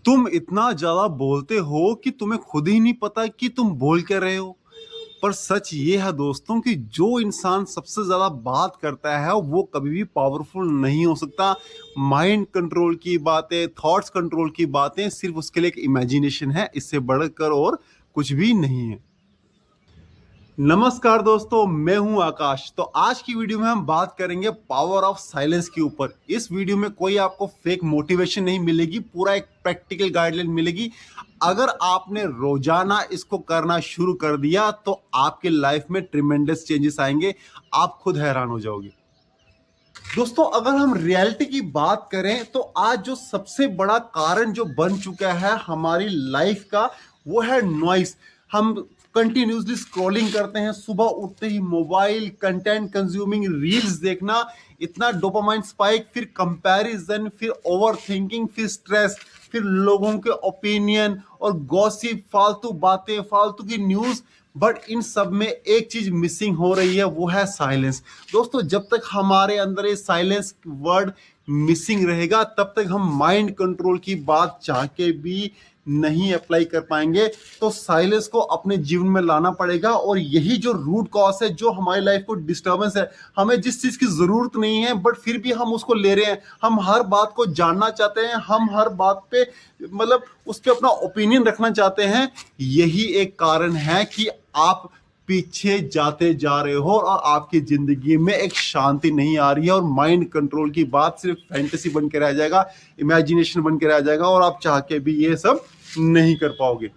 तुम इतना ज़्यादा बोलते हो कि तुम्हें खुद ही नहीं पता कि तुम बोल क्या रहे हो। पर सच ये है दोस्तों कि जो इंसान सबसे ज़्यादा बात करता है वो कभी भी पावरफुल नहीं हो सकता। माइंड कंट्रोल की बातें, थॉट्स कंट्रोल की बातें सिर्फ उसके लिए एक इमेजिनेशन है, इससे बढ़कर और कुछ भी नहीं है। नमस्कार दोस्तों, मैं हूं आकाश। तो आज की वीडियो में हम बात करेंगे पावर ऑफ साइलेंस के ऊपर। इस वीडियो में कोई आपको फेक मोटिवेशन नहीं मिलेगी, पूरा एक प्रैक्टिकल गाइडलाइन मिलेगी। अगर आपने रोजाना इसको करना शुरू कर दिया तो आपके लाइफ में ट्रिमेंडस चेंजेस आएंगे, आप खुद हैरान हो जाओगे। दोस्तों, अगर हम रियलिटी की बात करें तो आज जो सबसे बड़ा कारण जो बन चुका है हमारी लाइफ का, वो है नॉइस। हम कंटिन्यूसली स्क्रॉलिंग करते हैं, सुबह उठते ही मोबाइल, कंटेंट कंज्यूमिंग, रील्स देखना, इतना डोपामाइन स्पाइक, फिर कंपैरिजन, फिर ओवर थिंकिंग, फिर स्ट्रेस, फिर लोगों के ओपिनियन और गॉसिप, फालतू बातें, फालतू की न्यूज। बट इन सब में एक चीज मिसिंग हो रही है, वो है साइलेंस। दोस्तों, जब तक हमारे अंदर ये साइलेंस वर्ड मिसिंग रहेगा तब तक हम माइंड कंट्रोल की बात चाह के भी नहीं अप्लाई कर पाएंगे। तो साइलेंस को अपने जीवन में लाना पड़ेगा, और यही जो रूट कॉज है, जो हमारी लाइफ को डिस्टर्बेंस है। हमें जिस चीज की जरूरत नहीं है बट फिर भी हम उसको ले रहे हैं। हम हर बात को जानना चाहते हैं, हम हर बात पे मतलब उस पर अपना ओपिनियन रखना चाहते हैं। यही एक कारण है कि आप पीछे जाते जा रहे हो और आपकी जिंदगी में एक शांति नहीं आ रही है, और माइंड कंट्रोल की बात सिर्फ फैंटेसी बन के रह जाएगा, इमेजिनेशन बन के रह जाएगा, और आप चाह के भी ये सब नहीं कर पाओगे।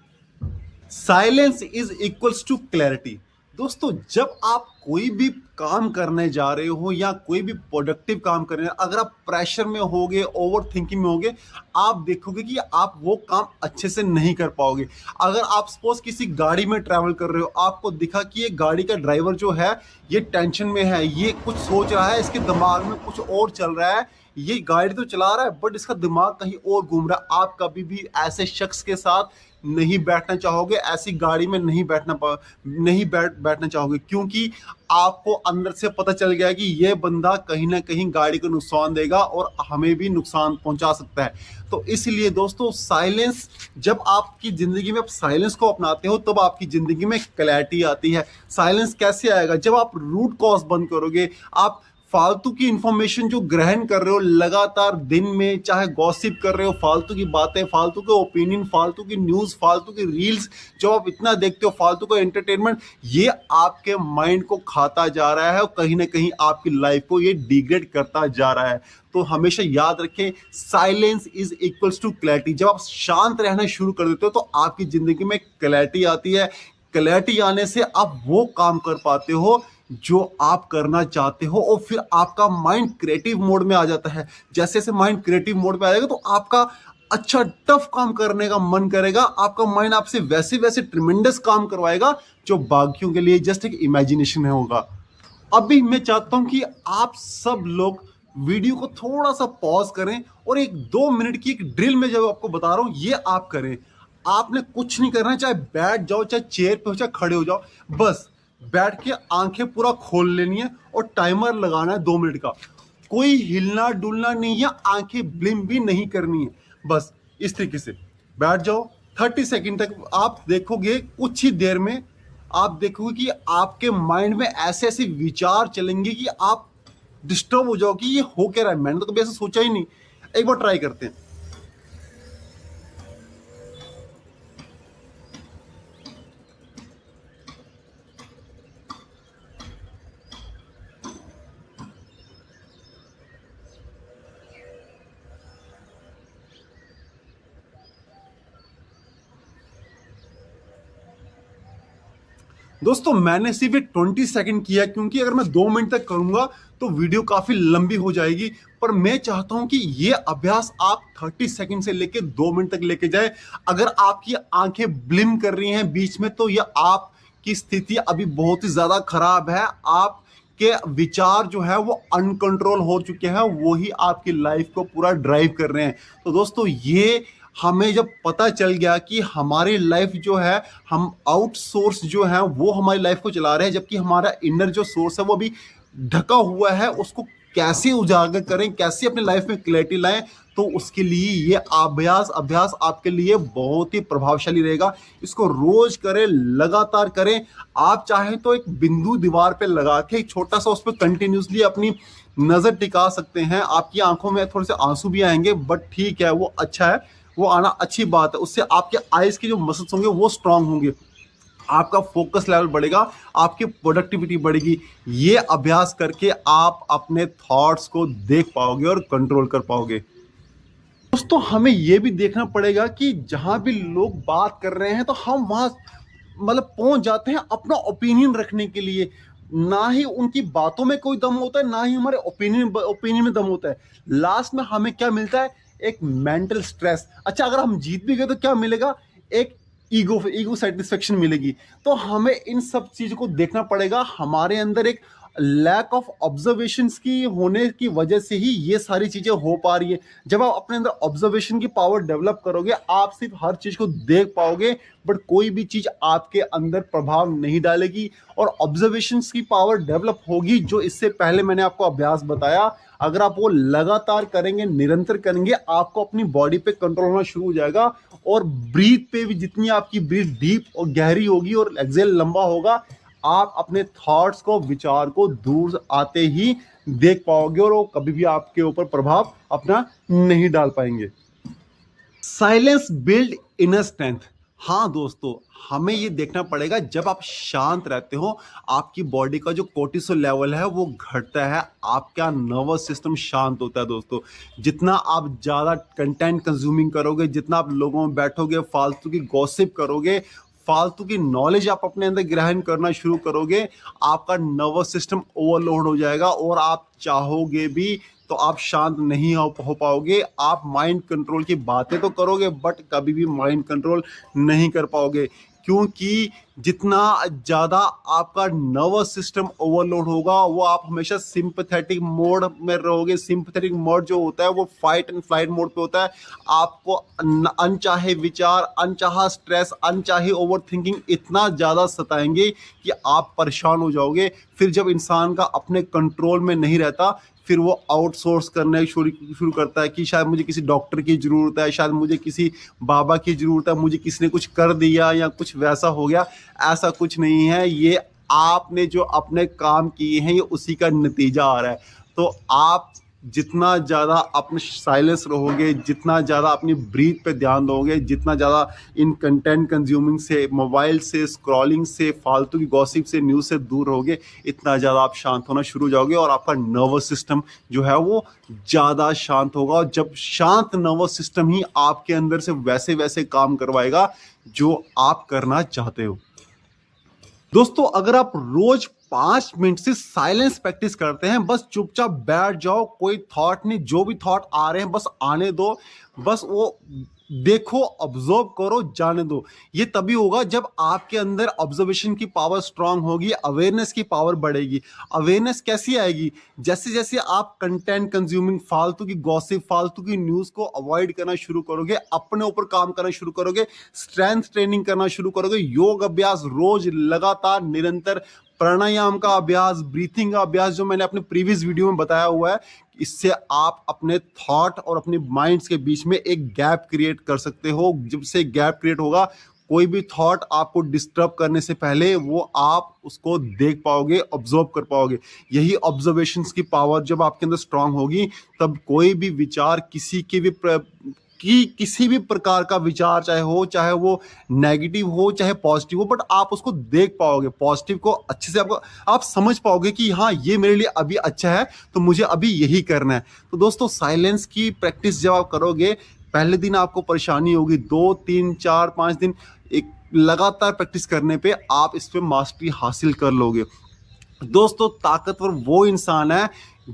Silence is equals to clarity. दोस्तों, जब आप कोई भी काम करने जा रहे हो या कोई भी प्रोडक्टिव काम कर रहे हो, अगर आप प्रेशर में होगे, ओवर थिंकिंग में होगे, आप देखोगे कि आप वो काम अच्छे से नहीं कर पाओगे। अगर आप सपोज किसी गाड़ी में ट्रैवल कर रहे हो, आपको दिखा कि ये गाड़ी का ड्राइवर जो है ये टेंशन में है, ये कुछ सोच रहा है, इसके दिमाग में कुछ और चल रहा है, ये गाड़ी तो चला रहा है बट इसका दिमाग कहीं और घूम रहा है, आप कभी भी ऐसे शख्स के साथ नहीं बैठना चाहोगे, ऐसी गाड़ी में नहीं बैठना चाहोगे, क्योंकि आपको अंदर से पता चल गया कि ये बंदा कहीं ना कहीं गाड़ी को नुकसान देगा और हमें भी नुकसान पहुंचा सकता है। तो इसलिए दोस्तों, साइलेंस, जब आपकी जिंदगी में आप साइलेंस को अपनाते हो तब आपकी जिंदगी में क्लैरिटी आती है। साइलेंस कैसे आएगा? जब आप रूट कॉज बंद करोगे। आप फालतू की इंफॉर्मेशन जो ग्रहण कर रहे हो लगातार दिन में, चाहे गॉसिप कर रहे हो, फालतू की बातें, फालतू के ओपिनियन, फालतू की न्यूज, फालतू की रील्स, जो आप इतना देखते हो, फालतू का एंटरटेनमेंट, ये आपके माइंड को खाता जा रहा है और कहीं ना कहीं आपकी लाइफ को ये डिग्रेड करता जा रहा है। तो हमेशा याद रखें, silence is equals to clarity. जब आप शांत रहना शुरू कर देते हो तो आपकी जिंदगी में क्लैरिटी आती है। क्लैरिटी आने से आप वो काम कर पाते हो जो आप करना चाहते हो, और फिर आपका माइंड क्रिएटिव मोड में आ जाता है। जैसे जैसे माइंड क्रिएटिव मोड में आ जाएगा तो आपका अच्छा टफ काम करने का मन करेगा। आपका माइंड आपसे वैसे वैसे ट्रिमेंडस काम करवाएगा जो बाकियों के लिए जस्ट एक इमेजिनेशन होगा। अभी मैं चाहता हूं कि आप सब लोग वीडियो को थोड़ा सा पॉज करें और एक 2 मिनट की एक ड्रिल में जब आपको बता रहा हूं ये आप करें। आपने कुछ नहीं करना है, चाहे बैठ जाओ, चाहे चेयर पे हो, चाहे खड़े हो जाओ, बस बैठ के आंखें पूरा खोल लेनी है और टाइमर लगाना है 2 मिनट का। कोई हिलना डुलना नहीं है, आंखें ब्लिम भी नहीं करनी है। बस इस तरीके से बैठ जाओ। 30 सेकंड तक आप देखोगे, कुछ ही देर में आप देखोगे कि आपके माइंड में ऐसे ऐसे विचार चलेंगे कि आप डिस्टर्ब हो जाओ कि ये हो क्या रहा है, मैंने तो कभी ऐसा सोचा ही नहीं। एक बार ट्राई करते हैं। दोस्तों, मैंने सिर्फ 20 सेकंड किया, क्योंकि अगर मैं 2 मिनट तक करूंगा तो वीडियो काफी लंबी हो जाएगी। पर मैं चाहता हूं कि ये अभ्यास आप 30 सेकंड से लेकर 2 मिनट तक लेके जाए। अगर आपकी आंखें ब्लिम कर रही हैं बीच में तो ये आपकी स्थिति अभी बहुत ही ज्यादा खराब है। आप के विचार जो है वो अनकंट्रोल हो चुके हैं, वो ही आपकी लाइफ को पूरा ड्राइव कर रहे हैं। तो दोस्तों, ये हमें जब पता चल गया कि हमारी लाइफ जो है, हम आउटसोर्स जो है वो हमारी लाइफ को चला रहे हैं, जबकि हमारा इनर जो सोर्स है वो अभी ढका हुआ है, उसको कैसे उजागर करें, कैसे अपने लाइफ में क्लैरिटी लाएं, तो उसके लिए ये अभ्यास आपके लिए बहुत ही प्रभावशाली रहेगा। इसको रोज करें, लगातार करें। आप चाहें तो एक बिंदु दीवार पे लगा के एक छोटा सा उस पर कंटिन्यूसली अपनी नजर टिका सकते हैं। आपकी आंखों में थोड़े से आंसू भी आएंगे, बट ठीक है, वो अच्छा है, वो आना अच्छी बात है। उससे आपके आईज के जो मसल्स होंगे वो स्ट्रांग होंगे, आपका फोकस लेवल बढ़ेगा, आपकी प्रोडक्टिविटी बढ़ेगी। ये अभ्यास करके आप अपने थॉट्स को देख पाओगे और कंट्रोल कर पाओगे। दोस्तों, हमें ये भी देखना पड़ेगा कि जहां भी लोग बात कर रहे हैं तो हम वहां मतलब पहुंच जाते हैं अपना ओपिनियन रखने के लिए। ना ही उनकी बातों में कोई दम होता है, ना ही हमारे ओपिनियन में दम होता है। लास्ट में हमें क्या मिलता है? एक मेंटल स्ट्रेस। अच्छा, अगर हम जीत भी गए तो क्या मिलेगा? एक ईगो सेटिस्फेक्शन मिलेगी। तो हमें इन सब चीजों को देखना पड़ेगा। हमारे अंदर एक लैक ऑफ ऑब्जर्वेशंस की होने की वजह से ही ये सारी चीजें हो पा रही है। जब आप अपने अंदर ऑब्जर्वेशन की पावर डेवलप करोगे, आप सिर्फ हर चीज को देख पाओगे, बट कोई भी चीज आपके अंदर प्रभाव नहीं डालेगी। और ऑब्जर्वेशंस की पावर डेवलप होगी, जो इससे पहले मैंने आपको अभ्यास बताया। अगर आप वो लगातार करेंगे, निरंतर करेंगे, आपको अपनी बॉडी पे कंट्रोल होना शुरू हो जाएगा। और ब्रीथ पे भी जितनी आपकी ब्रीथ डीप और गहरी होगी और एक्सेल लंबा होगा, आप अपने थॉट्स को, विचार को दूर आते ही देख पाओगे और वो कभी भी आपके ऊपर प्रभाव अपना नहीं डाल पाएंगे। Silence build inner strength. हाँ दोस्तों, हमें ये देखना पड़ेगा, जब आप शांत रहते हो आपकी बॉडी का जो कोर्टिसोल लेवल है वो घटता है, आपका नर्वस सिस्टम शांत होता है। दोस्तों, जितना आप ज़्यादा कंटेंट कंज्यूमिंग करोगे, जितना आप लोगों में बैठोगे, फालतू की गॉसिप करोगे, फालतू की नॉलेज आप अपने अंदर ग्रहण करना शुरू करोगे, आपका नर्वस सिस्टम ओवरलोड हो जाएगा और आप चाहोगे भी तो आप शांत नहीं हो पाओगे। आप माइंड कंट्रोल की बातें तो करोगे, बट कभी भी माइंड कंट्रोल नहीं कर पाओगे, क्योंकि जितना ज़्यादा आपका नर्वस सिस्टम ओवरलोड होगा, वो आप हमेशा सिंपैथेटिक मोड में रहोगे। सिंपैथेटिक मोड जो होता है वो फाइट एंड फ्लाइट मोड पे होता है। आपको अनचाहे विचार, अनचाहा स्ट्रेस, अनचाहे ओवर थिंकिंग इतना ज़्यादा सताएंगे कि आप परेशान हो जाओगे। फिर जब इंसान का अपने कंट्रोल में नहीं रहता, फिर वो आउटसोर्स करने शुरू करता है कि शायद मुझे किसी डॉक्टर की ज़रूरत है, शायद मुझे किसी बाबा की ज़रूरत है, मुझे किसी ने कुछ कर दिया या कुछ वैसा हो गया। ऐसा कुछ नहीं है, ये आपने जो अपने काम किए हैं ये उसी का नतीजा आ रहा है। तो आप जितना ज़्यादा अपने साइलेंस रहोगे, जितना ज़्यादा अपनी ब्रीथ पे ध्यान दोगे, जितना ज़्यादा इन कंटेंट कंज्यूमिंग से, मोबाइल से, स्क्रॉलिंग से, फालतू की गॉसिप से, न्यूज़ से दूर रहोगे, इतना ज़्यादा आप शांत होना शुरू हो जाओगे और आपका नर्वस सिस्टम जो है वो ज़्यादा शांत होगा। और जब शांत नर्वस सिस्टम ही आपके अंदर से वैसे वैसे काम करवाएगा जो आप करना चाहते हो। दोस्तों, अगर आप रोज 5 मिनट से साइलेंस प्रैक्टिस करते हैं, बस चुपचाप बैठ जाओ, कोई थॉट नहीं, जो भी थॉट आ रहे हैं बस आने दो, बस वो देखो, ऑब्जर्व करो, जाने दो। ये तभी होगा जब आपके अंदर ऑब्जर्वेशन की पावर स्ट्रांग होगी, अवेयरनेस की पावर बढ़ेगी। अवेयरनेस कैसी आएगी? जैसे जैसे आप कंटेंट कंज्यूमिंग, फालतू की गॉसिप, फालतू की न्यूज़ को अवॉइड करना शुरू करोगे, अपने ऊपर काम करना शुरू करोगे, स्ट्रेंथ ट्रेनिंग करना शुरू करोगे, योग अभ्यास रोज लगातार निरंतर, प्राणायाम का अभ्यास, ब्रीथिंग का अभ्यास जो मैंने अपने प्रीवियस वीडियो में बताया हुआ है, इससे आप अपने थॉट और अपने माइंड्स के बीच में एक गैप क्रिएट कर सकते हो। जब से गैप क्रिएट होगा, कोई भी थॉट आपको डिस्टर्ब करने से पहले वो आप उसको देख पाओगे, ऑब्जर्व कर पाओगे। यही ऑब्जर्वेशंस की पावर जब आपके अंदर स्ट्रांग होगी, तब कोई भी विचार, किसी भी प्रकार का विचार चाहे वो नेगेटिव हो चाहे पॉजिटिव हो, बट आप उसको देख पाओगे। पॉजिटिव को अच्छे से आप समझ पाओगे कि हाँ, ये मेरे लिए अभी अच्छा है, तो मुझे अभी यही करना है। तो दोस्तों, साइलेंस की प्रैक्टिस जब आप करोगे, पहले दिन आपको परेशानी होगी, 2 3 4 5 दिन एक लगातार प्रैक्टिस करने पे आप इस पे मास्टरी हासिल कर लोगे। दोस्तों, ताकतवर वो इंसान है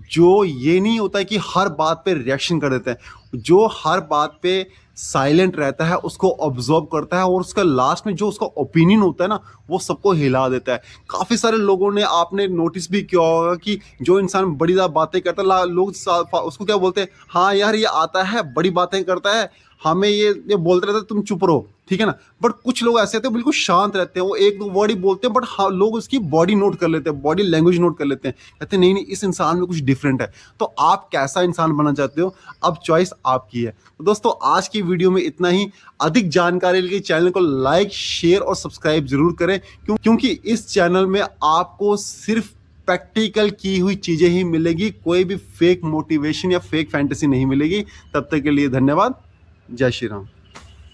जो ये नहीं होता है कि हर बात पे रिएक्शन कर देता है, जो हर बात पे साइलेंट रहता है, उसको ऑब्जर्व करता है और उसका लास्ट में जो उसका ओपिनियन होता है ना, वो सबको हिला देता है। काफ़ी सारे लोगों ने, आपने नोटिस भी किया होगा कि जो इंसान बड़ी ज़्यादा बातें करता है, लोग उसको क्या बोलते हैं, हाँ यार ये आता है, बड़ी बातें करता है, हमें ये बोलते रहते तुम चुप रहो। ठीक है ना। बट कुछ लोग ऐसे होते हैं बिल्कुल शांत रहते हैं, वो एक दो वर्ड ही बोलते हैं, बट हाँ लोग उसकी बॉडी नोट कर लेते हैं, बॉडी लैंग्वेज नोट कर लेते हैं, कहते हैं नहीं नहीं इस इंसान में कुछ डिफरेंट है। तो आप कैसा इंसान बनना चाहते हो, अब चॉइस आपकी है। तो दोस्तों आज की वीडियो में इतना ही। अधिक जानकारी के लिए चैनल को लाइक शेयर और सब्सक्राइब जरूर करें, क्योंकि इस चैनल में आपको सिर्फ प्रैक्टिकल की हुई चीजें ही मिलेगी, कोई भी फेक मोटिवेशन या फेक फैंटेसी नहीं मिलेगी। तब तक के लिए धन्यवाद। जय श्री राम।